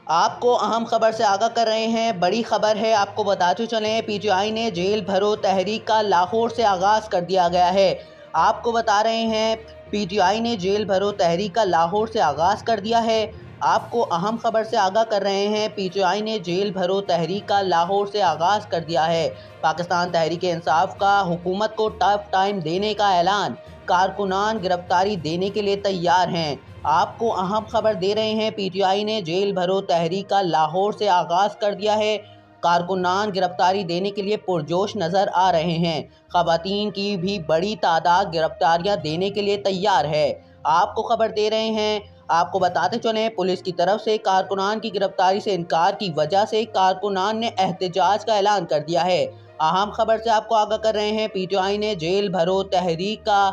आपको अहम खबर से आगाह कर रहे हैं। बड़ी खबर है, आपको बताते चलें। पीटीआई ने जेल भरो तहरीक का लाहौर से आगाज़ कर दिया गया है। आपको बता रहे हैं, पीटीआई ने जेल भरो तहरीक का लाहौर से आगाज़ कर दिया है। आपको अहम खबर से आगाह कर रहे हैं। पीटीआई ने जेल भरो तहरीक का लाहौर से आगाज़ कर दिया है। पाकिस्तान तहरीक इंसाफ का हुकूमत को टफ टाइम देने का ऐलान। कारकुनान गिरफ्तारी देने के लिए तैयार हैं। आपको अहम खबर दे रहे हैं। पीटीआई ने जेल भरो तहरीक का लाहौर से आगाज़ कर दिया है। कारकुनान गिरफ्तारी देने के लिए पुरजोश नज़र आ रहे हैं। ख़वातीन की भी बड़ी तादाद गिरफ्तारियां देने के लिए तैयार है। आपको खबर दे रहे हैं। आपको बताते चलें, पुलिस की तरफ से कारकुनान की गिरफ्तारी से इनकार की वजह से कारकुनान ने एहतजाज का ऐलान कर दिया है। अहम खबर से आपको आगाह कर रहे हैं। पीटीआई ने जेल भरो तहरीक का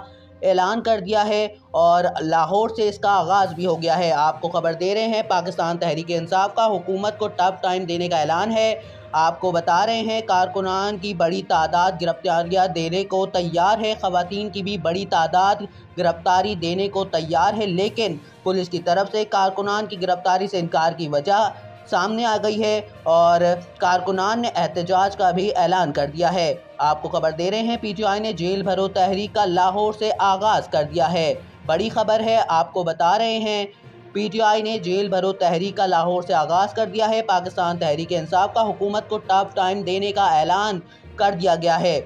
ऐलान कर दिया है और लाहौर से इसका आगाज़ भी हो गया है। आपको खबर दे रहे हैं, पाकिस्तान तहरीक इंसाफ का हुकूमत को टफ टाइम देने का ऐलान है। आपको बता रहे हैं, कारकुनान की बड़ी तादाद गिरफ्तारियां देने को तैयार है। ख़वातीन की भी बड़ी तादाद गिरफ्तारी देने को तैयार है, लेकिन पुलिस की तरफ से कारकुनान की गिरफ्तारी से इनकार की वजह सामने आ गई है और कारकुनान ने एहतजाज का भी ऐलान कर दिया है। आपको खबर दे रहे हैं, पीटीआई ने जेल भरो तहरीक का लाहौर से आगाज़ कर दिया है। बड़ी खबर है, आपको बता रहे हैं। पीटीआई ने जेल भरो तहरीक का लाहौर से आगाज़ कर दिया है। पाकिस्तान तहरीक इंसाफ का हुकूमत को टफ टाइम देने का ऐलान कर दिया गया है।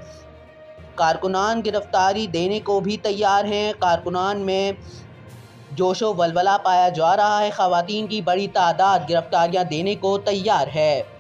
कारकुनान गिरफ्तारी देने को भी तैयार हैं। कारकुनान में जोशो वलवला पाया जा रहा है। ख़वातीन की बड़ी तादाद गिरफ्तारियां देने को तैयार है।